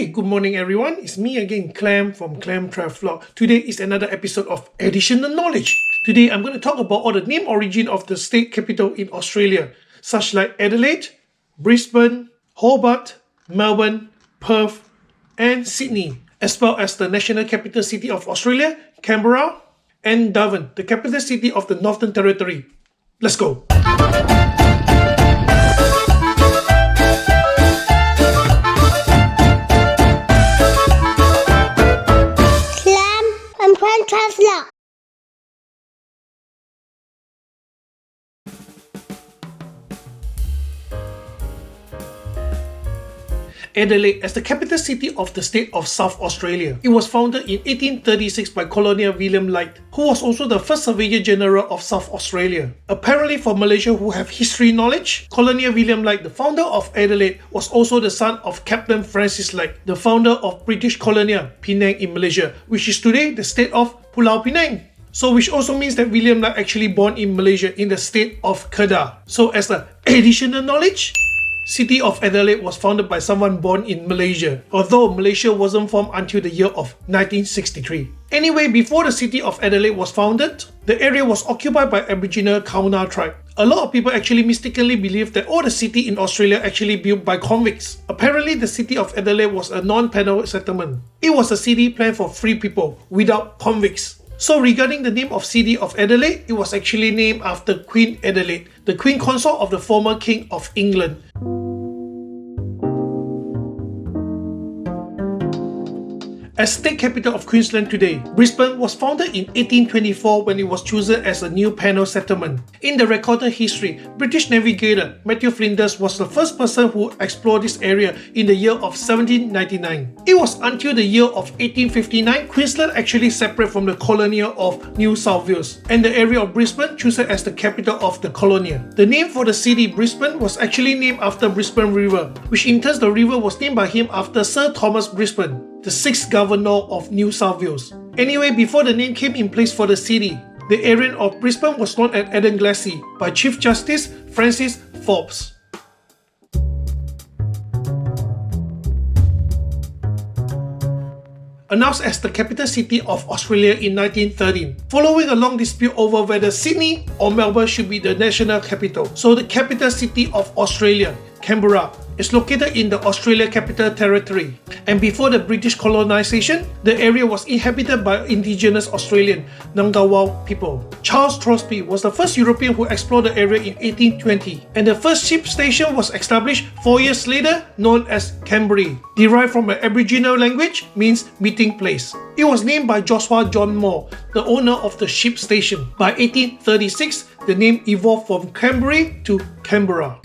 Hey, good morning everyone. It's me again, Clam from Clam Travelog. Today is another episode of Additional Knowledge. Today I'm going to talk about all the name origin of the state capital in Australia, such like Adelaide, Brisbane, Hobart, Melbourne, Perth, and Sydney, as well as the national capital city of Australia, Canberra, and Darwin, the capital city of the Northern Territory. Let's go! Traveler. Adelaide as the capital city of the state of South Australia. It was founded in 1836 by Colonel William Light, who was also the first Surveyor General of South Australia. Apparently for Malaysia who have history knowledge, Colonel William Light, the founder of Adelaide, was also the son of Captain Francis Light, the founder of British colonial Penang in Malaysia, which is today the state of Pulau Penang. So which also means that William Light actually born in Malaysia in the state of Kedah. So as an additional knowledge, City of Adelaide was founded by someone born in Malaysia, although Malaysia wasn't formed until the year of 1963. Anyway, before the city of Adelaide was founded, the area was occupied by Aboriginal Kaurna tribe. A lot of people actually mistakenly believe that all the city in Australia actually built by convicts. Apparently, the city of Adelaide was a non-penal settlement. It was a city planned for free people, without convicts. So regarding the name of City of Adelaide, it was actually named after Queen Adelaide, the Queen Consort of the former King of England. As state capital of Queensland today, Brisbane was founded in 1824 when it was chosen as a new penal settlement. In the recorded history, British navigator Matthew Flinders was the first person who explored this area in the year of 1799. It was until the year of 1859 Queensland actually separated from the colonial of New South Wales, and the area of Brisbane chosen as the capital of the colonial. The name for the city Brisbane was actually named after Brisbane River, which in turn the river was named by him after Sir Thomas Brisbane, the 6th Governor of New South Wales. Anyway, before the name came in place for the city, the area of Brisbane was known as Eden Glacis by Chief Justice Francis Forbes. Announced as the capital city of Australia in 1913, following a long dispute over whether Sydney or Melbourne should be the national capital. So the capital city of Australia, Canberra, is located in the Australia Capital Territory. And before the British colonisation, the area was inhabited by indigenous Australian Ngunnawal people. Charles Crosby was the first European who explored the area in 1820, and the first ship station was established 4 years later, known as Canberra, derived from an Aboriginal language, means meeting place. It was named by Joshua John Moore, the owner of the ship station. By 1836, the name evolved from Canberra to Canberra.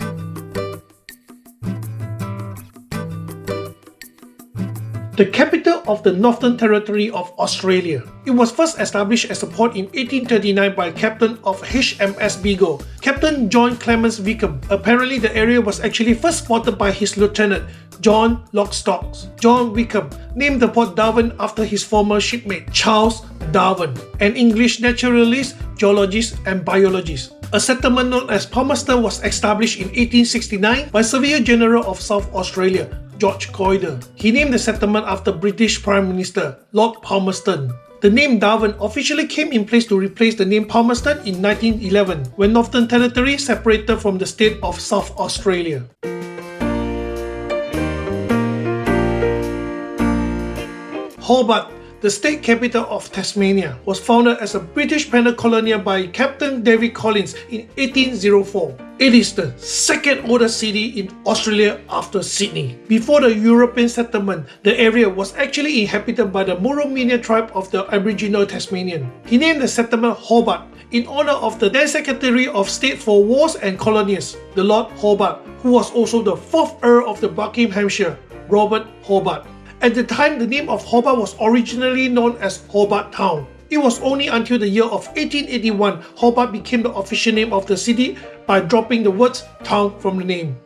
The capital of the Northern Territory of Australia. It was first established as a port in 1839 by captain of HMS Beagle, Captain John Clements Wickham. Apparently, the area was actually first spotted by his lieutenant, John Lockstock. John Wickham named the port Darwin after his former shipmate, Charles Darwin, an English naturalist, geologist, and biologist. A settlement known as Palmerston was established in 1869 by Surveyor General of South Australia, George Coider. He named the settlement after British Prime Minister Lord Palmerston. The name Darwin officially came in place to replace the name Palmerston in 1911, when Northern Territory separated from the state of South Australia. Hobart, the state capital of Tasmania, was founded as a British penal colony by Captain David Collins in 1804. It is the second oldest city in Australia after Sydney. Before the European settlement, the area was actually inhabited by the Murrumbidgee tribe of the Aboriginal Tasmanian. He named the settlement Hobart in honor of the then Secretary of State for Wars and Colonies, the Lord Hobart, who was also the 4th Earl of the Buckinghamshire, Robert Hobart. At the time, the name of Hobart was originally known as Hobart Town. It was only until the year of 1881 Hobart became the official name of the city by dropping the words town from the name.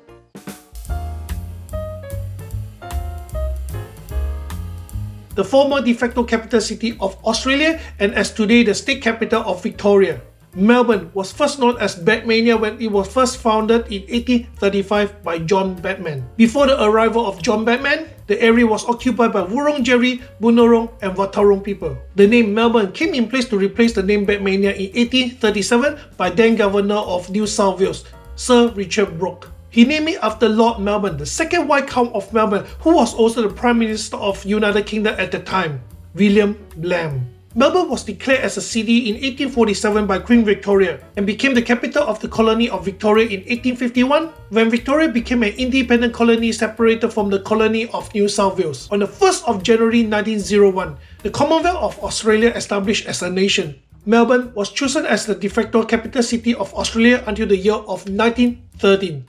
The former de facto capital city of Australia and as today the state capital of Victoria. Melbourne was first known as Batmania when it was first founded in 1835 by John Batman. Before the arrival of John Batman, The area was occupied by Wurundjeri, Bunurong and Watarong people. The name Melbourne came in place to replace the name Batmania in 1837 by then Governor of New South Wales, Sir Richard Brooke. He named it after Lord Melbourne, the second Viscount of Melbourne, who was also the Prime Minister of United Kingdom at the time, William Blam. Melbourne was declared as a city in 1847 by Queen Victoria and became the capital of the colony of Victoria in 1851 when Victoria became an independent colony separated from the colony of New South Wales. On the 1st of January 1901, the Commonwealth of Australia established as a nation. Melbourne was chosen as the de facto capital city of Australia until the year of 1913.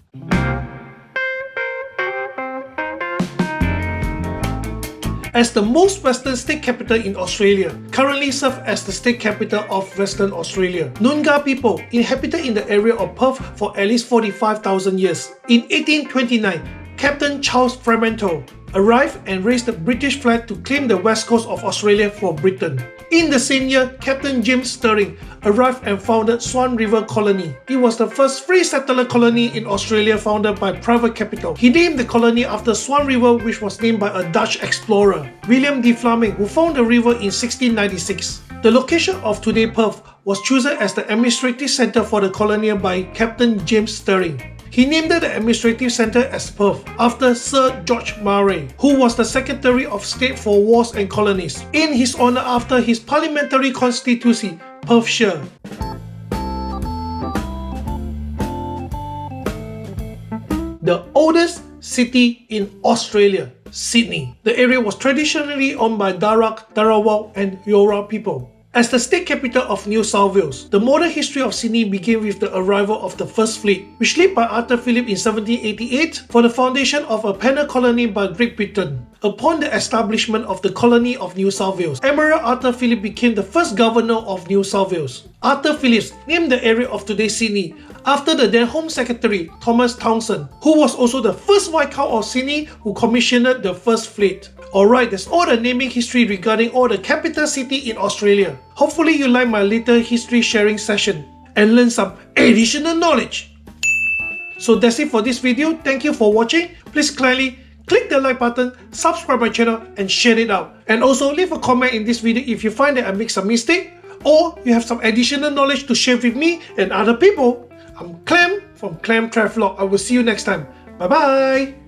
As the most western state capital in Australia, currently serves as the state capital of Western Australia. Noongar people inhabited in the area of Perth for at least 45,000 years. In 1829, Captain Charles Fremantle arrived and raised the British flag to claim the west coast of Australia for Britain. In the same year, Captain James Stirling arrived and founded Swan River Colony. It was the first free settler colony in Australia founded by private capital. He named the colony after Swan River, which was named by a Dutch explorer, William de Flaming, who found the river in 1696. The location of today Perth was chosen as the administrative centre for the colony by Captain James Stirling. He named the administrative centre as Perth after Sir George Murray, who was the Secretary of State for Wars and Colonies, in his honour after his parliamentary constituency, Perthshire. The oldest city in Australia, Sydney. The area was traditionally owned by Darak, Darawal and Eora people. As the state capital of New South Wales, the modern history of Sydney began with the arrival of the First Fleet, which led by Arthur Phillip in 1788 for the foundation of a penal colony by Great Britain. Upon the establishment of the colony of New South Wales, Admiral Arthur Phillip became the first governor of New South Wales. Arthur Phillips named the area of today's Sydney after the then Home Secretary Thomas Townsend, who was also the first Viscount of Sydney who commissioned the First Fleet. Alright, that's all the naming history regarding all the capital city in Australia. Hopefully you like my little history sharing session and learn some additional knowledge. So that's it for this video. Thank you for watching. Please kindly click the like button, subscribe my channel and share it out. And also leave a comment in this video if you find that I make some mistake or you have some additional knowledge to share with me and other people. I'm Clem from Clem Travelog. I will see you next time. Bye bye.